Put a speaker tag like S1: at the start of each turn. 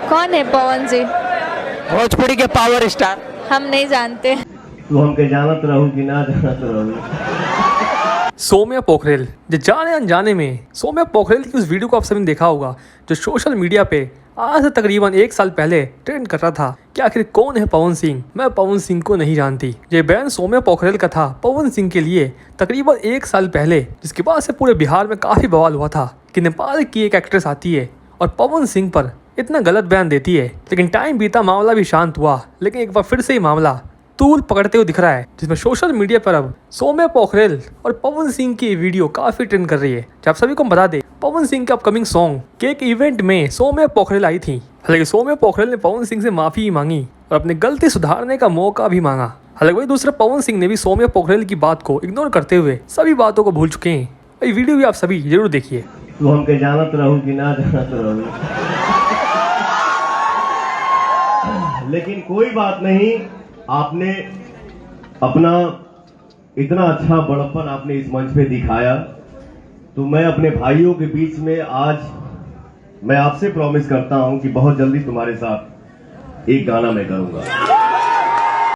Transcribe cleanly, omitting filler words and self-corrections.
S1: कौन है पवन जी?
S2: भोजपुरी के पावर स्टार।
S1: हम नहीं जानते।
S3: तू हमके जानत रहू कि ना जानत रहू।
S4: सौम्या पोखरेल, जो जाने अनजाने में सौम्या पोखरेल की उस वीडियो को आप सभी ने देखा होगा जो सोशल मीडिया पे आज से तकरीबन 1 साल पहले ट्रेंड कर रहा था कि आखिर कौन है पवन सिंह, मैं पवन सिंह को नहीं जानती। ये बयान सौम्या पोखरेल का था पवन सिंह के लिए तकरीबन 1 साल पहले, जिसके बाद से पूरे बिहार में काफी बवाल हुआ था कि नेपाल की एक एक्ट्रेस आती है और पवन सिंह पर इतना गलत बयान देती है। लेकिन टाइम बीता, मामला भी शांत हुआ, लेकिन एक बार फिर से ही मामला तूल पकड़ते हुए दिख रहा है, जिसमें सोशल मीडिया पर अब सौम्या पोखरेल और पवन सिंह की वीडियो काफी ट्रेंड कर रही है। जब सभी को बता दे, पवन सिंह के अपकमिंग सॉन्ग के एक इवेंट में सौम्या पोखरेल आई थी। हालांकि सौम्या पोखरेल ने पवन सिंह से माफी मांगी और अपनी गलती सुधारने का मौका भी मांगा। हालांकि वही दूसरा पवन सिंह ने भी सौम्या पोखरेल की बात को इग्नोर करते हुए सभी बातों को भूल चुके हैं। ये वीडियो भी आप सभी जरूर देखिए।
S3: तू हमके जानत रहू कि ना जानत रहू, लेकिन कोई बात नहीं। आपने अपना इतना अच्छा बड़प्पन आपने इस मंच पे दिखाया, तो मैं अपने भाइयों के बीच में आज मैं आपसे प्रॉमिस करता हूं कि बहुत जल्दी तुम्हारे साथ एक गाना मैं करूंगा।